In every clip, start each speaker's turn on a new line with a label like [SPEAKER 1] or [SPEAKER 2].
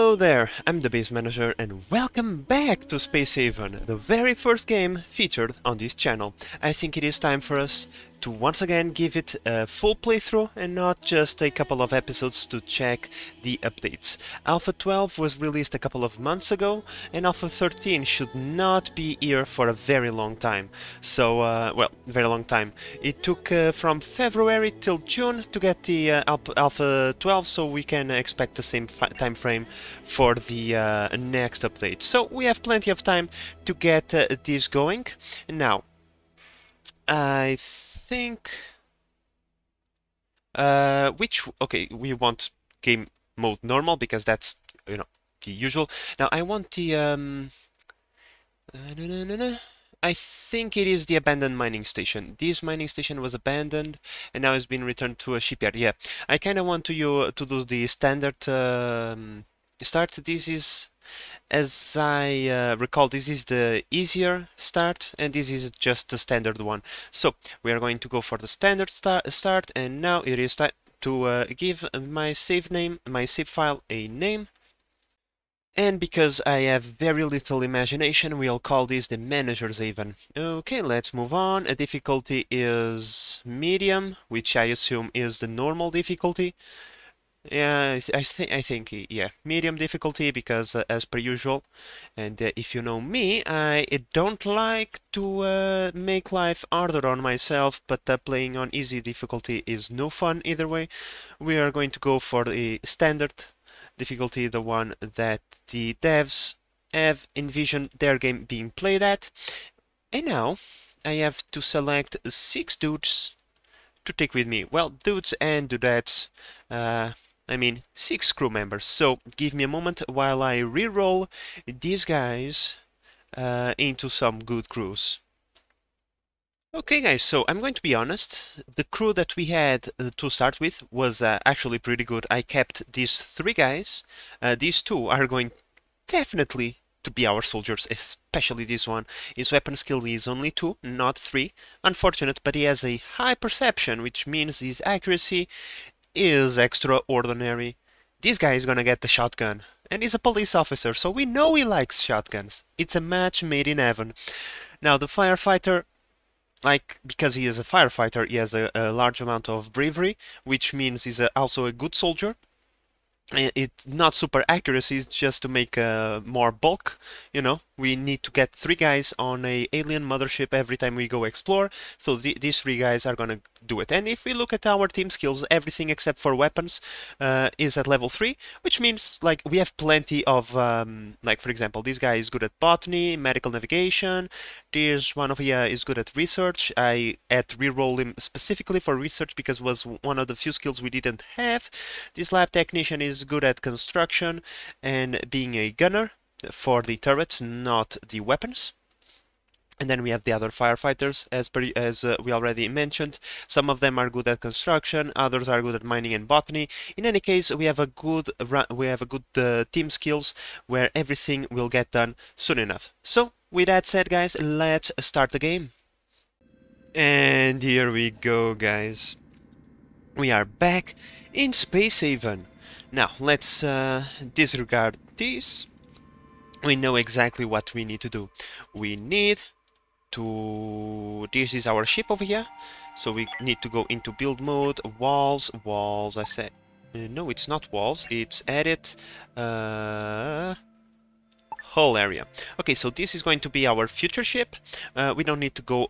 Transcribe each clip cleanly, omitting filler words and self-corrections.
[SPEAKER 1] Hello there, I'm the base manager and welcome back to Spacehaven, the very first game featured on this channel. I think it is time for us to once again give it a full playthrough and not just a couple of episodes to check the updates. Alpha 12 was released a couple of months ago and Alpha 13 should not be here for a very long time. So, well, very long time. It took from February till June to get the Alpha 12, so we can expect the same time frame for the next update. So we have plenty of time to get this going. Now, I think okay, we want game mode normal because that's, you know, the usual. Now I want the I think it is the abandoned mining station. This mining station was abandoned and now it's been returned to a shipyard. Yeah, I kind of want to do the standard start. This is, as I recall, this is the easier start and this is just the standard one. So we are going to go for the standard start, and now it is time to give my save file a name. And because I have very little imagination, we'll call this the manager's haven. Okay, let's move on. A difficulty is medium, which I assume is the normal difficulty. Yeah, I think, yeah, medium difficulty because as per usual, and if you know me, I don't like to make life harder on myself, but playing on easy difficulty is no fun either way. We are going to go for the standard difficulty, the one that the devs have envisioned their game being played at. And now I have to select 6 dudes to take with me. Well, dudes and dudettes, I mean 6 crew members. So give me a moment while I re-roll these guys into some good crews. Okay guys, so I'm going to be honest, the crew that we had to start with was actually pretty good. I kept these 3 guys. These 2 are going definitely to be our soldiers, especially this one. His weapon skill is only 2, not 3. Unfortunate, but he has a high perception, which means his accuracy is extraordinary. This guy is gonna get the shotgun, and he's a police officer, so we know he likes shotguns. It's a match made in heaven. Now the firefighter, because he is a firefighter, he has a large amount of bravery, which means he's also a good soldier. It's not super accuracy, it's just to make more bulk, you know. We need to get 3 guys on a alien mothership every time we go explore, so these 3 guys are gonna do it. And if we look at our team skills, everything except for weapons is at level 3, which means like we have plenty of like, for example, this guy is good at botany, medical navigation. This one over here is good at research. I had to reroll him specifically for research because it was one of the few skills we didn't have. This lab technician is good at construction and being a gunner for the turrets, not the weapons. And then we have the other firefighters, as we already mentioned. Some of them are good at construction, others are good at mining and botany. In any case, we have a good team skills where everything will get done soon enough. So, with that said, guys, let's start the game. And here we go, guys. We are back in Spacehaven. Now, let's disregard this. We know exactly what we need to do. We need to... This is our ship over here. So we need to go into build mode, walls, I said... no, it's not walls, it's edit... whole area. Okay, so this is going to be our future ship. We don't need to go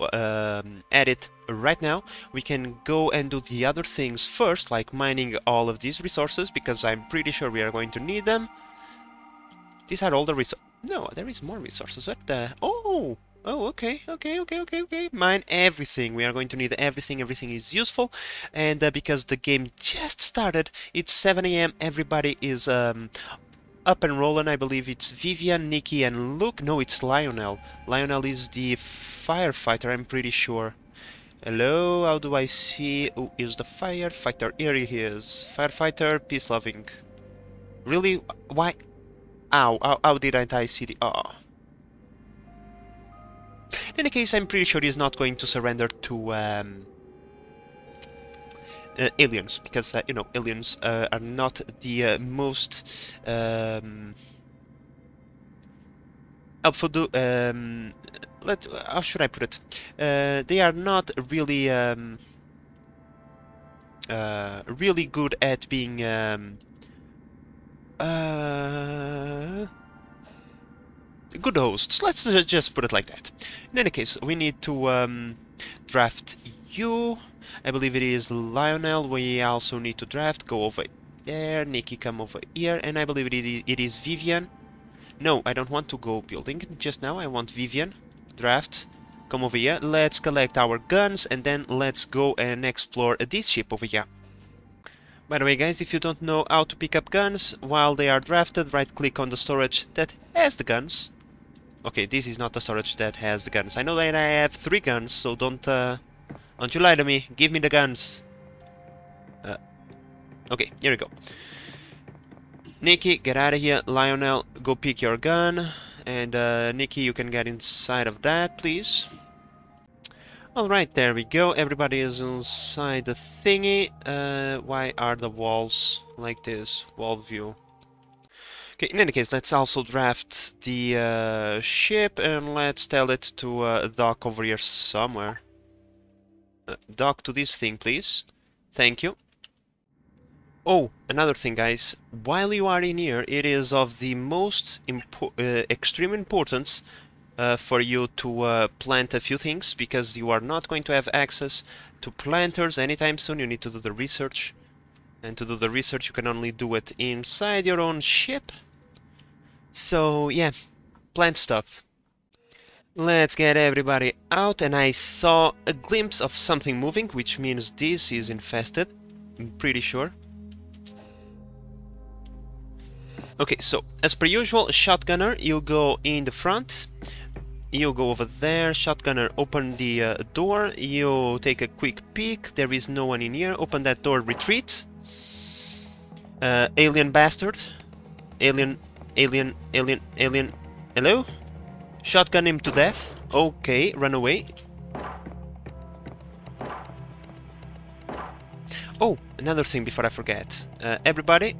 [SPEAKER 1] edit right now. We can go and do the other things first, like mining all of these resources, because I'm pretty sure we are going to need them. These are all the resources. No, there is more resources. What the... Oh! Oh, okay. Mine everything. We are going to need everything. Everything is useful. And because the game just started, it's 7 AM. Everybody is up and rolling. I believe it's Vivian, Nikki, and Luke. No, it's Lionel. Lionel is the firefighter, I'm pretty sure. Hello, how do I see... Who is the firefighter? Here he is. Firefighter, peace-loving. Really? Why? Ow, how didn't I see the... Oh. In any case, I'm pretty sure he's not going to surrender to aliens, because you know, aliens are not the most helpful. How should I put it? They are not really really good at being good hosts. Let's just put it like that. In any case, we need to draft you. I believe it is Lionel. We also need to draft. Go over there. Nikki, come over here. And I believe it is Vivian. No, I don't want to go building just now. I want Vivian. Draft. Come over here. Let's collect our guns and then let's go and explore this ship over here. By the way, guys, if you don't know how to pick up guns while they are drafted, right-click on the storage that has the guns. Okay, this is not the storage that has the guns. I know that I have 3 guns, so don't you lie to me. Give me the guns. Okay, here we go. Nikki, get out of here. Lionel, go pick your gun. And Nikki, you can get inside of that, please. Alright, there we go. Everybody is inside the thingy. Why are the walls like this? Wall view. Okay, in any case, let's also draft the ship and let's tell it to dock over here somewhere. Dock to this thing, please. Thank you. Oh, another thing, guys. While you are in here, it is of the most extreme importance for you to plant a few things, because you are not going to have access to planters anytime soon. You need to do the research. And to do the research, you can only do it inside your own ship. So, yeah, plant stuff. Let's get everybody out, and I saw a glimpse of something moving, which means this is infested. I'm pretty sure. Okay, so, as per usual, shotgunner, you go in the front. You go over there, shotgunner, open the door. You take a quick peek. There is no one in here. Open that door, retreat. Alien bastard. Alien. Hello? Shotgun him to death. Okay, run away. Oh, another thing before I forget. Everybody,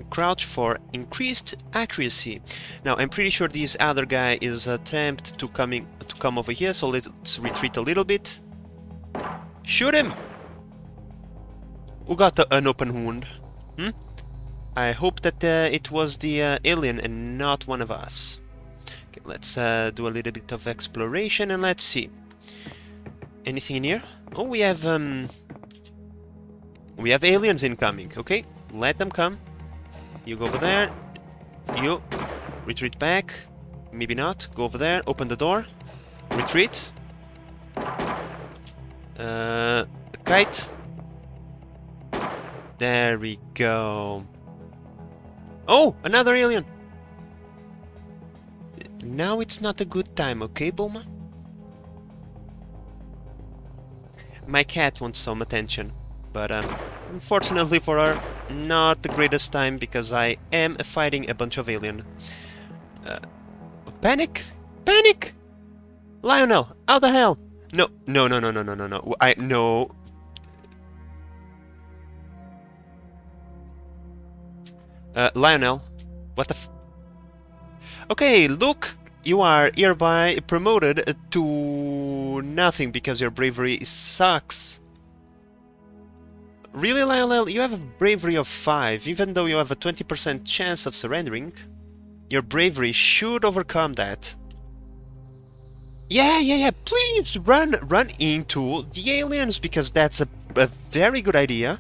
[SPEAKER 1] crouch for increased accuracy. Now, I'm pretty sure this other guy is attempting to come over here, so let's retreat a little bit. Shoot him! Who got an open wound? I hope that it was the alien and not one of us. Okay, let's do a little bit of exploration and let's see. Anything in here? Oh, we have aliens incoming. Okay, let them come. You go over there. You retreat back. Maybe not. Go over there. Open the door. Retreat. Kite. There we go. Oh, another alien. Now it's not a good time, okay, Bulma? My cat wants some attention, but unfortunately for her, not the greatest time, because I am fighting a bunch of alien. Panic! Panic! Lionel, how the hell? No. No. Lionel, what the f... Okay, look, you are hereby promoted to nothing because your bravery sucks. Really, Lionel? You have a bravery of 5, even though you have a 20% chance of surrendering. Your bravery should overcome that. Yeah, please run into the aliens, because that's a very good idea.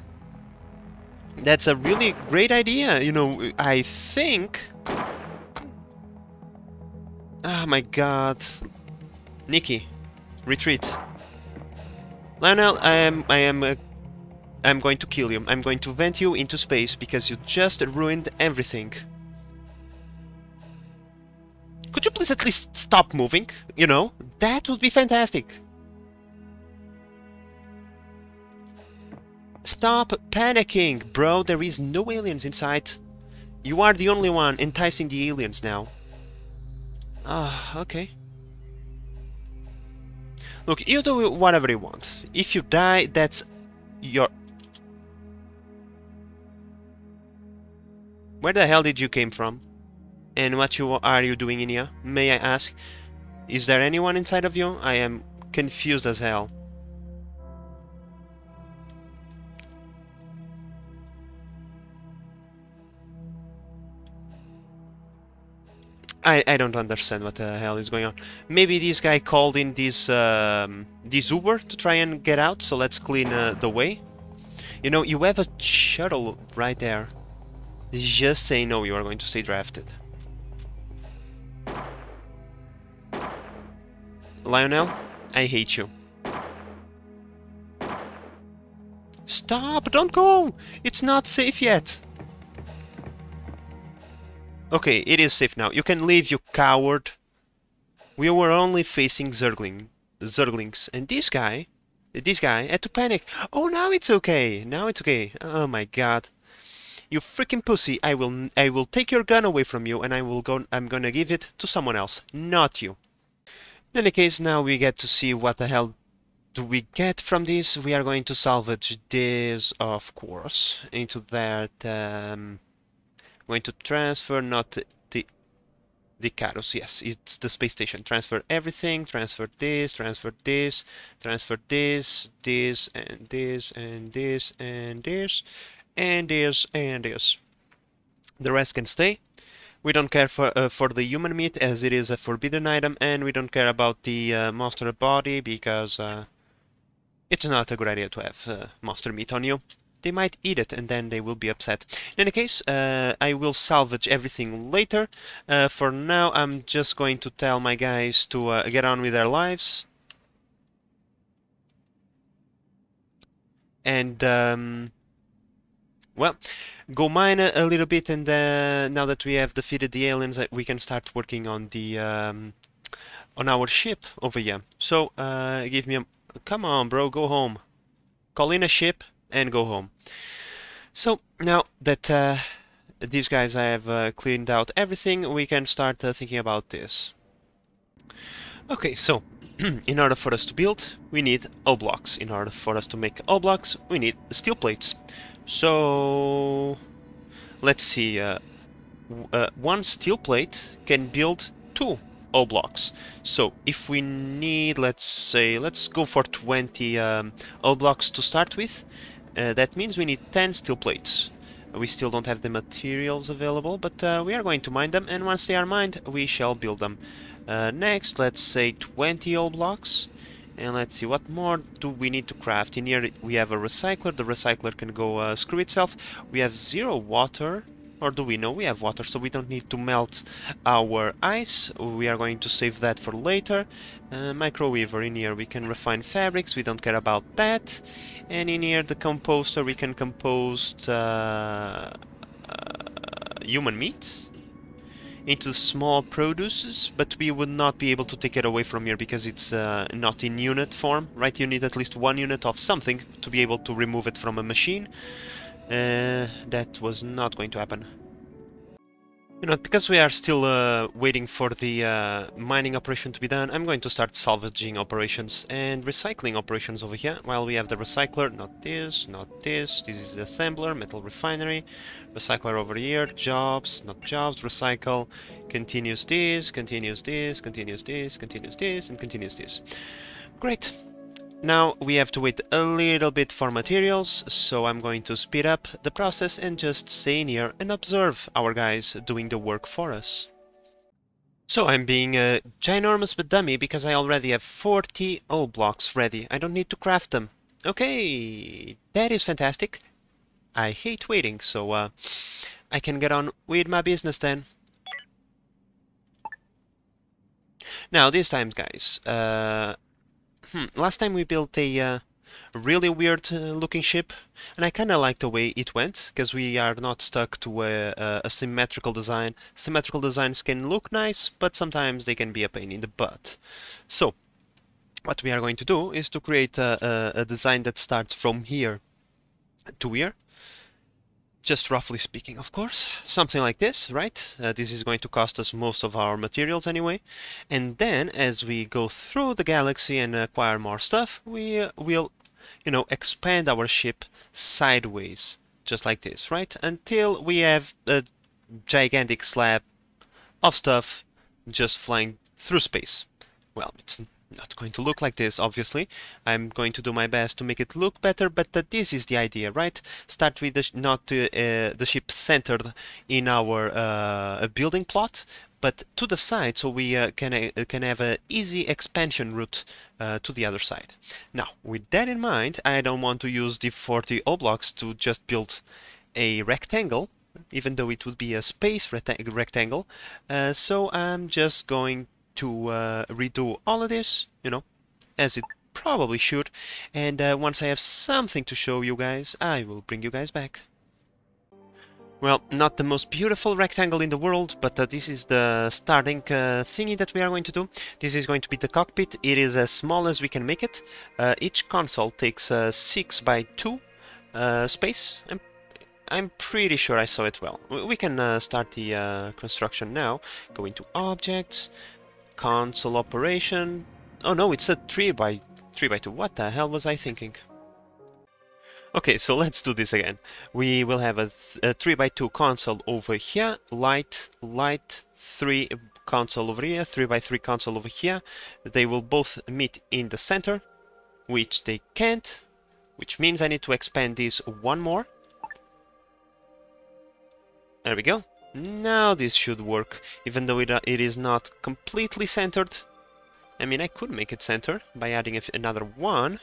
[SPEAKER 1] That's a really great idea, you know, I think... Oh my god. Nikki, retreat. Lionel, I'm going to kill you. I'm going to vent you into space because you just ruined everything. Could you please at least stop moving? You know, that would be fantastic. Stop panicking, bro. There is no aliens inside. You are the only one enticing the aliens now. Ah, okay. Look, you do whatever you want. If you die, that's your... Where the hell did you came from? And what are you doing in here? May I ask? Is there anyone inside of you? I am confused as hell. I don't understand what the hell is going on. Maybe this guy called in this Uber to try and get out, so let's clean the way. You know, you have a shuttle right there. Just say no, you are going to stay drafted. Lionel, I hate you. Stop! Don't go! It's not safe yet! Okay, it is safe now. You can leave, you coward. We were only facing Zerglings. And this guy had to panic. Oh, now it's okay. Now it's okay. Oh my god. You freaking pussy. I will take your gun away from you and I'm gonna give it to someone else, not you. In any case, now we get to see what the hell do we get from this. We are going to salvage this, of course, into that going to transfer, not the Carus, yes, it's the space station. Transfer everything, transfer this, transfer this, transfer this, this, and this, and this, and this, and this, and this. The rest can stay. We don't care for the human meat, as it is a forbidden item, and we don't care about the monster body, because it's not a good idea to have monster meat on you. They might eat it and then they will be upset. In any case, I will salvage everything later. For now, I'm just going to tell my guys to get on with their lives. And, well, go mine a little bit, and now that we have defeated the aliens, we can start working on the on our ship over here. So, give me a... Come on, bro, go home. Call in a ship and go home. So now that these guys have cleaned out everything, we can start thinking about this. Okay, so in order for us to build, we need O blocks. In order for us to make O blocks, we need steel plates. So let's see, one steel plate can build 2 O blocks. So if we need, let's say, let's go for 20 O blocks to start with. That means we need 10 steel plates. We still don't have the materials available, but we are going to mine them, and once they are mined, we shall build them. Next, let's say 20 O blocks, and let's see, what more do we need to craft? In here we have a recycler. The recycler can go screw itself. We have 0 water, or do we know we have water, so we don't need to melt our ice. We are going to save that for later. Microweaver, in here we can refine fabrics, we don't care about that. And in here the composter, we can compost human meat into small produces, but we would not be able to take it away from here because it's not in unit form, right? You need at least 1 unit of something to be able to remove it from a machine. That was not going to happen. You know, because we are still waiting for the mining operation to be done, I'm going to start salvaging operations and recycling operations over here, while we have the recycler, not this, this is the assembler, metal refinery, recycler over here, jobs, not jobs, recycle, continues this, continues this, continues this, continues this, and continues this. Great. Now we have to wait a little bit for materials, so I'm going to speed up the process and just stay in here and observe our guys doing the work for us. So I'm being a ginormous but dummy because I already have 40 O blocks ready. I don't need to craft them. Okay, that is fantastic. I hate waiting, so I can get on with my business then. Now, these times, guys, last time we built a really weird looking ship, and I kinda like the way it went, because we are not stuck to a symmetrical design. Symmetrical designs can look nice, but sometimes they can be a pain in the butt. So, what we are going to do is to create a design that starts from here to here. Just roughly speaking, of course, something like this, right? This is going to cost us most of our materials anyway. And then, as we go through the galaxy and acquire more stuff, we will, you know, expand our ship sideways, just like this, right? Until we have gigantic slab of stuff just flying through space. Well, it's not going to look like this, obviously. I'm going to do my best to make it look better, but this is the idea, right? Start with the ship centered in our building plot, but to the side, so we can have an easy expansion route to the other side. Now, with that in mind, I don't want to use the 40 O blocks to just build a rectangle, even though it would be a space rectangle. So I'm just going to redo all of this, you know, as it probably should. And once I have something to show you guys, I will bring you guys back. Well, not the most beautiful rectangle in the world, but this is the starting thingy that we are going to do. This is going to be the cockpit. It is as small as we can make it. Each console takes 6 by 2 space. I'm pretty sure I saw it well. We can start the construction now. Go into Objects, Console Operation. Oh no, it's a 3 by 2. What the hell was I thinking? Okay, so let's do this again. We will have a 3 by 2 console over here, light, 3 console over here, 3 by 3 console over here. They will both meet in the center, which they can't, which means I need to expand this one more. There we go. Now this should work, even though it is not completely centered. I mean, I could make it centered by adding another one.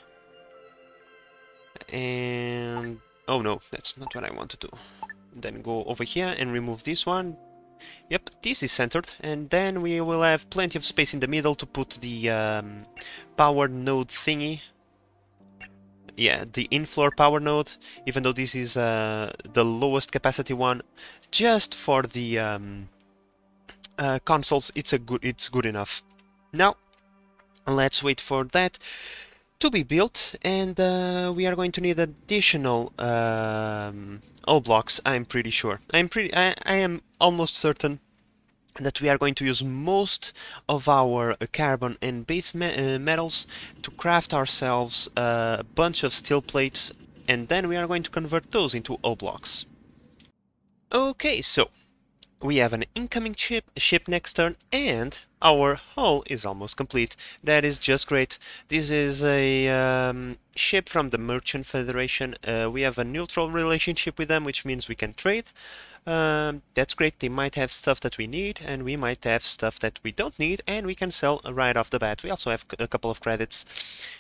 [SPEAKER 1] And... oh no, that's not what I want to do. Then go over here and remove this one. Yep, this is centered. And then we will have plenty of space in the middle to put the power node thingy. Yeah, the in-floor power node, even though this is the lowest capacity one, just for the consoles, it's good enough. Now, let's wait for that to be built, and we are going to need additional O blocks. I'm pretty sure. I am almost certain that we are going to use most of our carbon and base metals to craft ourselves a bunch of steel plates, and then we are going to convert those into O blocks. Okay, so we have an incoming ship next turn, and our hull is almost complete. That is just great. This is a ship from the Merchant Federation. We have a neutral relationship with them, which means we can trade. That's great. They might have stuff that we need, and we might have stuff that we don't need, and we can sell right off the bat. We also have a couple of credits.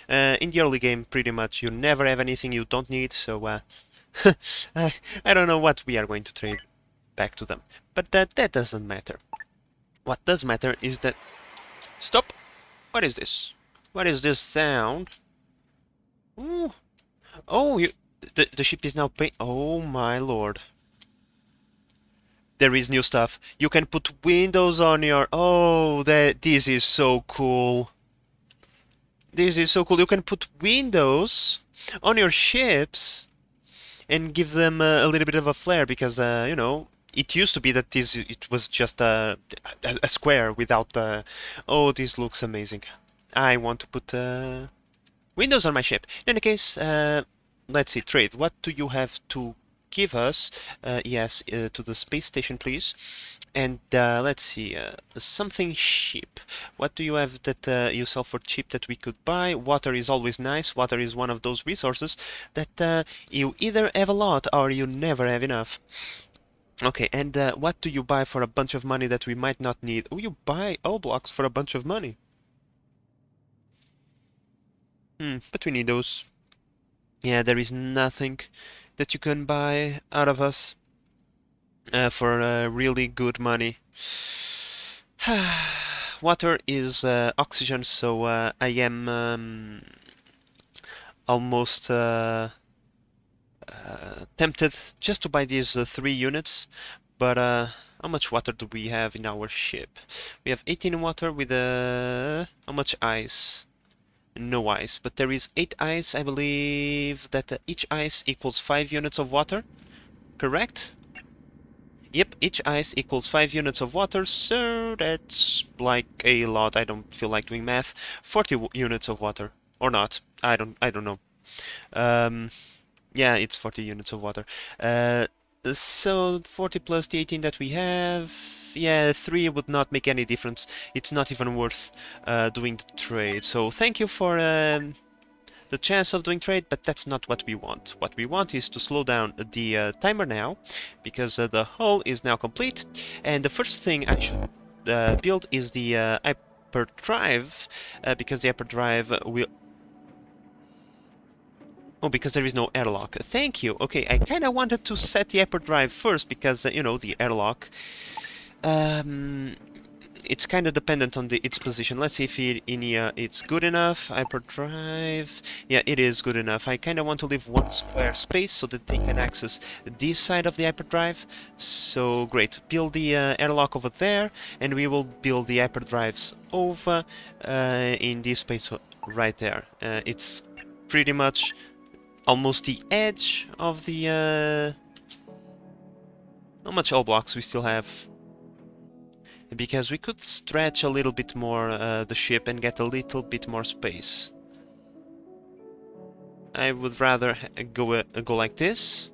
[SPEAKER 1] In the early game, pretty much, you never have anything you don't need, so I don't know what we are going to trade back to them. But that doesn't matter. What does matter is that... Stop! What is this? What is this sound? Ooh. Oh, the ship is now paying... Oh my lord. There is new stuff. You can put windows on your... Oh, this is so cool. This is so cool. You can put windows on your ships and give them a little bit of a flair, because, you know, it used to be that it was just a square without the... Oh, this looks amazing. I want to put windows on my ship. In any case, let's see, trade. What do you have to give us? Yes, to the space station, please. And let's see, something cheap. What do you have that you sell for cheap that we could buy? Water is always nice. Water is one of those resources that you either have a lot or you never have enough. Okay, and what do you buy for a bunch of money that we might not need? Oh, you buy O blocks for a bunch of money. But we need those. Yeah, there is nothing that you can buy out of us for really good money. Water is oxygen, so I am almost tempted just to buy these 3 units, but how much water do we have in our ship? We have 18 water with how much ice? No ice, but there is 8 ice. I believe that each ice equals 5 units of water, correct? Yep, each ice equals 5 units of water, so that's like a lot. I don't feel like doing math. 40 units of water, or not? I don't know. Yeah, it's 40 units of water. So 40 plus the 18 that we have, yeah, 3 would not make any difference. It's not even worth doing the trade. So thank you for the chance of doing trade, but that's not what we want. What we want is to slow down the timer now, because the hull is now complete, and the first thing I should build is the hyperdrive, because the hyperdrive will... Oh, because there is no airlock. Thank you. Okay, I kind of wanted to set the hyperdrive first, because, you know, the airlock... it's kind of dependent on its position. Let's see if in here it's good enough. Hyperdrive. Yeah, it is good enough. I kind of want to leave one square space so that they can access this side of the hyperdrive. So great. Build the airlock over there, and we will build the hyperdrives over in this space right there. It's pretty much almost the edge of the... How much hull blocks we still have? Because we could stretch a little bit more the ship and get a little bit more space. I would rather go like this.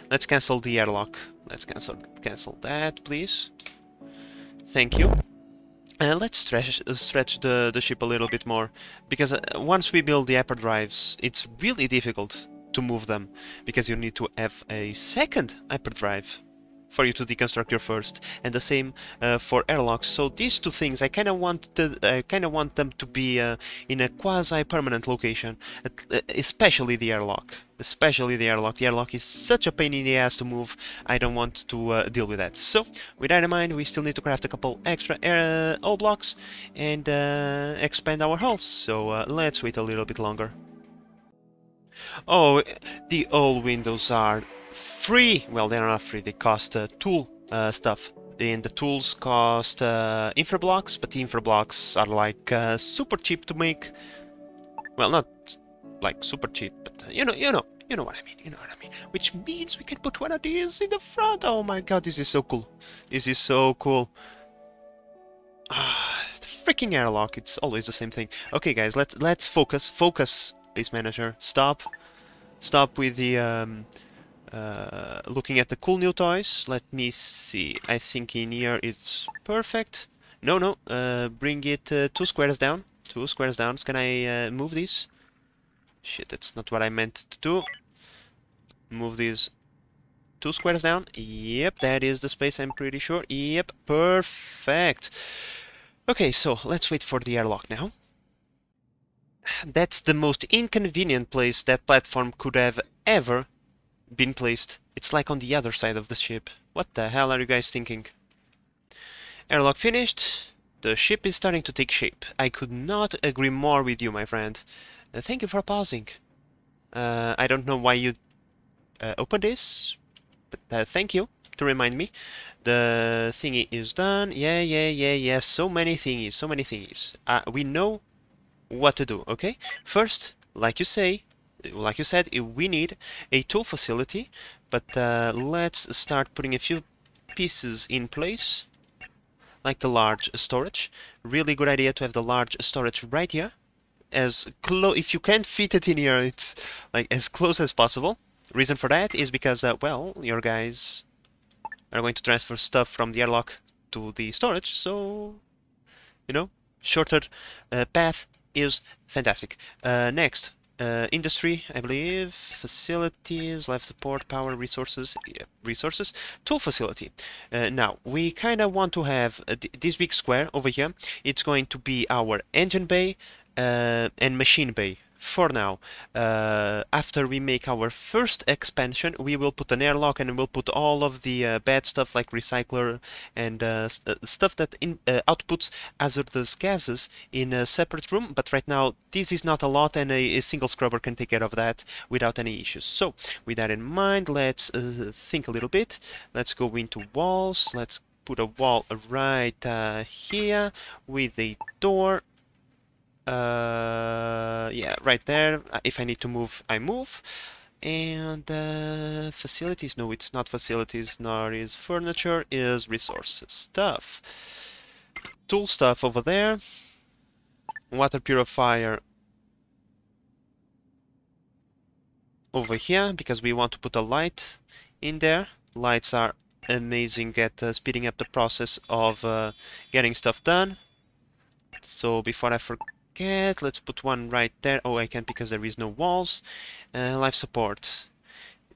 [SPEAKER 1] Let's cancel the airlock. Let's cancel that, please. Thank you. Let's stretch the ship a little bit more, because once we build the hyperdrives, it's really difficult to move them, because you need to have a second hyperdrive for you to deconstruct your first, and the same for airlocks. So these two things, I kind of want them to be in a quasi-permanent location, especially the airlock. Especially the airlock. The airlock is such a pain in the ass to move. I don't want to deal with that. So, with that in mind, we still need to craft a couple extra hull blocks and expand our hulls. So let's wait a little bit longer. Oh, the hull windows are free. Well, they're not free. They cost tool stuff. And the tools cost infra blocks, but the infra blocks are like super cheap to make. Well, not like super cheap, but you know what I mean. You know what I mean. Which means we can put one of these in the front. Oh my god, this is so cool. This is so cool. Ah, the freaking airlock. It's always the same thing. Okay, guys, let's focus. Focus, base manager. Stop with the looking at the cool new toys. Let me see. I think in here it's perfect. No. Bring it 2 squares down. 2 squares down. Can I move these? Shit, that's not what I meant to do. Move these 2 squares down. Yep, that is the space, I'm pretty sure. Yep, perfect. Okay, so let's wait for the airlock now. That's the most inconvenient place that platform could have ever been placed. It's like on the other side of the ship. What the hell are you guys thinking? Airlock finished. The ship is starting to take shape. I could not agree more with you, my friend. Thank you for pausing. I don't know why you opened this, but thank you to remind me. The thingy is done. Yeah. So many thingies. We know what to do, okay? First, like you said, we need a tool facility, but let's start putting a few pieces in place, like the large storage. Really good idea to have the large storage right here. If you can't fit it in here, it's like as close as possible. Reason for that is because, well, your guys are going to transfer stuff from the airlock to the storage, so, you know, shorter path is fantastic. Next, industry, I believe, facilities, life support, power, resources, yeah, resources, tool facility. Now, we kind of want to have this big square over here. It's going to be our engine bay and machine bay. For now, after we make our first expansion, we will put an airlock and we'll put all of the bad stuff like recycler and stuff that outputs hazardous gases in a separate room. But right now, this is not a lot, and a single scrubber can take care of that without any issues. So, with that in mind, let's think a little bit. Let's go into walls. Let's put a wall right here with a door. Yeah, right there. If I need to move, I move. And facilities, no, it's not facilities, nor is furniture, is resources stuff. Tool stuff over there. Water purifier over here, because we want to put a light in there. Lights are amazing at speeding up the process of getting stuff done. So before I forget, let's put one right there. Oh, I can't because there is no walls. Life support.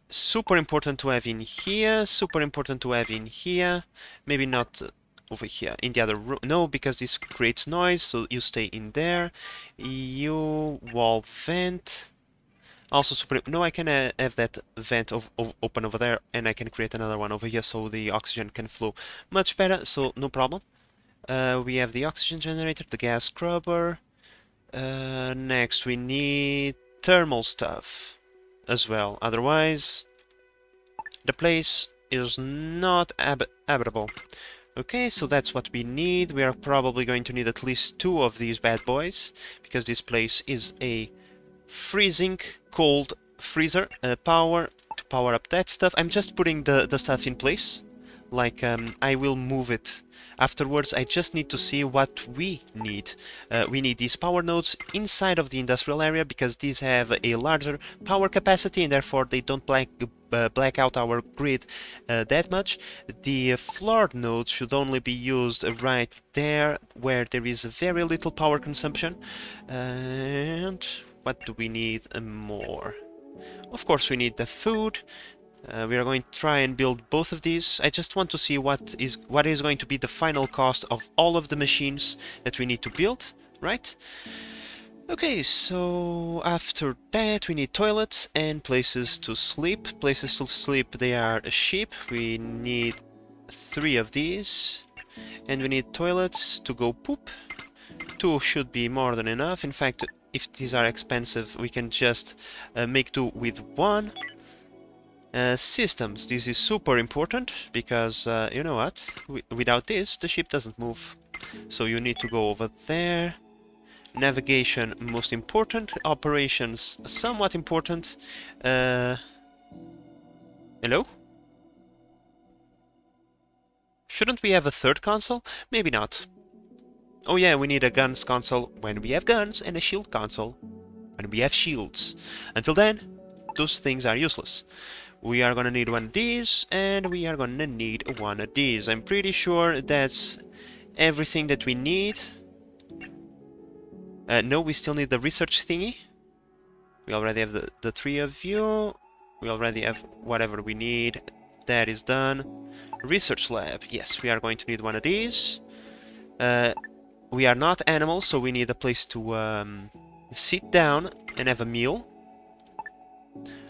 [SPEAKER 1] Super important to have in here. Super important to have in here. Maybe not over here. In the other room. No, because this creates noise, so you stay in there. You wall vent. Also super... No, I can have that vent open over there, and I can create another one over here so the oxygen can flow much better, so no problem. We have the oxygen generator, the gas scrubber. Next we need thermal stuff as well, otherwise the place is not habitable. Okay, so that's what we need. We are probably going to need at least 2 of these bad boys, because this place is a freezing cold freezer. Power to power up that stuff. I'm just putting the stuff in place. Like, I will move it afterwards. I just need to see what we need. We need these power nodes inside of the industrial area because these have a larger power capacity and therefore they don't black out our grid that much. The floor nodes should only be used right there where there is very little power consumption. And what do we need more? Of course we need the food. We are going to try and build both of these. I just want to see what is going to be the final cost of all of the machines that we need to build, right? Okay, so after that we need toilets and places to sleep. Places to sleep, they are a sheep. We need 3 of these. And we need toilets to go poop. 2 should be more than enough. In fact, if these are expensive, we can just make do with 1. Systems, this is super important because you know what, without this the ship doesn't move, so you need to go over there. Navigation, most important. Operations, somewhat important. Hello? Shouldn't we have a 3rd console? Maybe not. Oh yeah, we need a guns console when we have guns and a shield console when we have shields. Until then, those things are useless. We are gonna need one of these, and we are gonna need one of these. I'm pretty sure that's everything that we need. No, we still need the research thingy. We already have the 3 of you. We already have whatever we need. That is done. Research lab. Yes, we are going to need one of these. We are not animals, so we need a place to sit down and have a meal.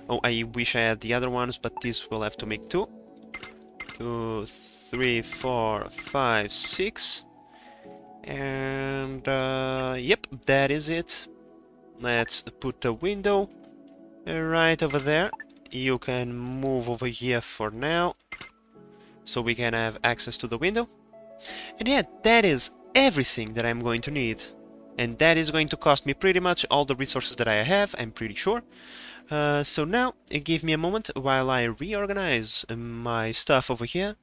[SPEAKER 1] Oh, I wish I had the other ones, but this will have to make 2. 2, 3, 4, 5, 6. And, yep, that is it. Let's put a window right over there. You can move over here for now, so we can have access to the window. And yeah, that is everything that I'm going to need. And that is going to cost me pretty much all the resources that I have, I'm pretty sure. So now, give me a moment while I reorganize my stuff over here,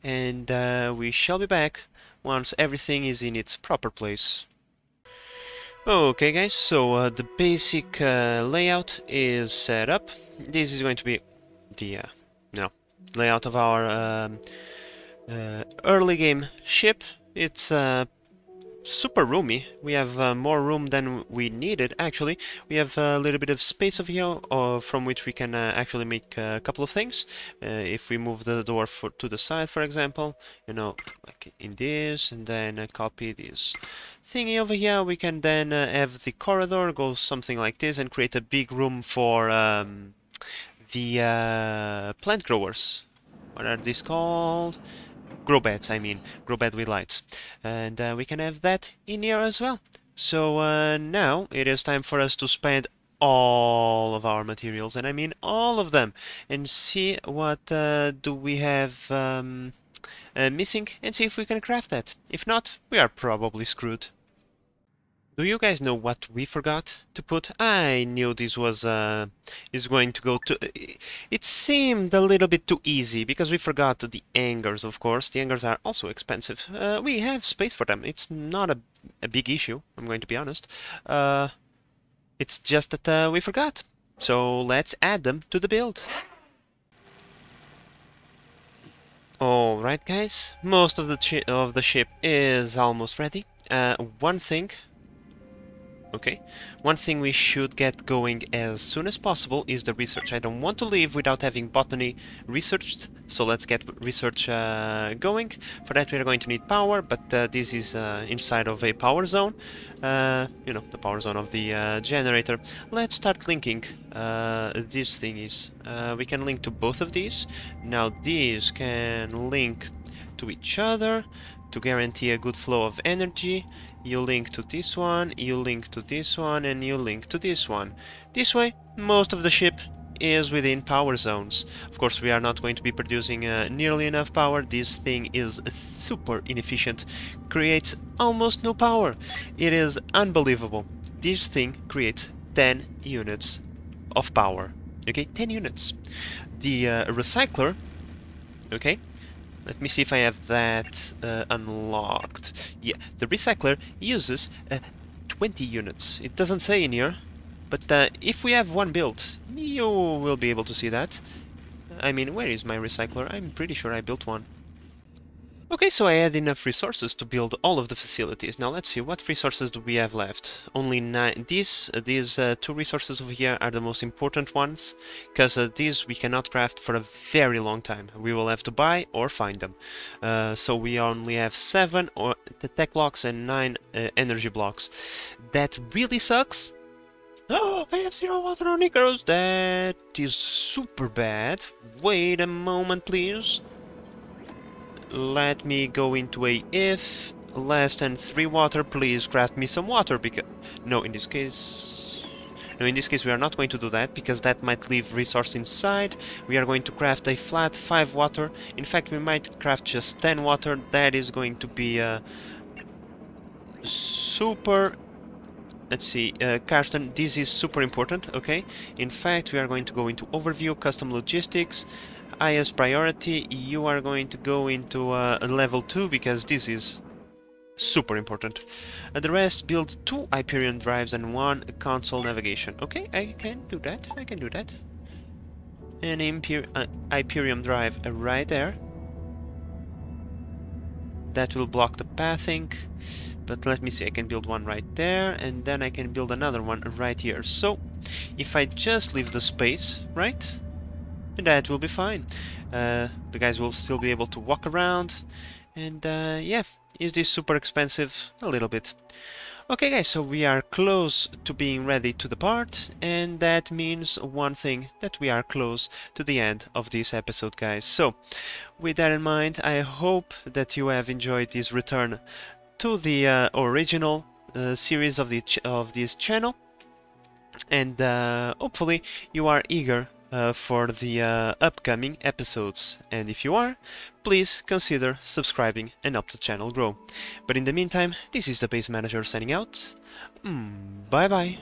[SPEAKER 1] and we shall be back once everything is in its proper place. Okay guys, so the basic layout is set up. This is going to be the layout of our early game ship. It's super roomy. We have more room than we needed, actually. We have a little bit of space over here from which we can actually make a couple of things. If we move the door to the side, for example, you know, like in this, and then copy this thingy over here, we can then have the corridor go something like this and create a big room for the plant growers. What are these called? Grow beds, I mean. Grow bed with lights. And we can have that in here as well. So now it is time for us to spend all of our materials, and I mean all of them, and see what do we have missing, and see if we can craft that. If not, we are probably screwed. Do you guys know what we forgot to put? I knew this was is going to go to... It seemed a little bit too easy, because we forgot the hangars, of course. The hangars are also expensive. We have space for them. It's not a big issue, I'm going to be honest. It's just that we forgot. So let's add them to the build. Alright guys, most of the ship is almost ready. One thing Okay, one thing we should get going as soon as possible is the research. I don't want to leave without having botany researched, so let's get research going. For that we are going to need power, but this is inside of a power zone. You know, the power zone of the generator. Let's start linking these thingies. We can link to both of these. Now these can link to each other to guarantee a good flow of energy. You link to this one, you link to this one, and you link to this one. This way, most of the ship is within power zones. Of course, we are not going to be producing nearly enough power. This thing is super inefficient, creates almost no power. It is unbelievable. This thing creates 10 units of power. Okay, 10 units. The recycler, okay, let me see if I have that unlocked. Yeah, the recycler uses 20 units. It doesn't say in here, but if we have one built, you will be able to see that. I mean, where is my recycler? I'm pretty sure I built one. Okay, so I had enough resources to build all of the facilities. Now let's see, what resources do we have left? Only 9. These two resources over here are the most important ones, because these we cannot craft for a very long time. We will have to buy or find them. So we only have 7 or the tech blocks and 9 energy blocks. That really sucks. Oh, I have 0 water on Icarus. That is super bad. Wait a moment, please. Let me go into a if less than 3 water, please craft me some water, because no, in this case we are not going to do that, because that might leave resource inside. We are going to craft a flat 5 water. In fact, we might craft just 10 water. That is going to be super. Let's see, Karsten, this is super important, okay? In fact, we are going to go into overview, custom logistics, highest priority. You are going to go into level 2, because this is super important. The rest, build 2 Hyperion drives and 1 console navigation. Okay, I can do that, I can do that. An Hyperion drive right there. That will block the pathing. But let me see, I can build one right there, and then I can build another one right here. So, if I just leave the space, right, that will be fine. The guys will still be able to walk around, and yeah, is this super expensive? A little bit. Okay guys, so we are close to being ready to depart, and that means one thing, that we are close to the end of this episode, guys. So, with that in mind, I hope that you have enjoyed this return to the original series of this channel, and hopefully you are eager for the upcoming episodes, and if you are, please consider subscribing and help the channel grow. But in the meantime, this is the Base Manager signing out. Bye bye.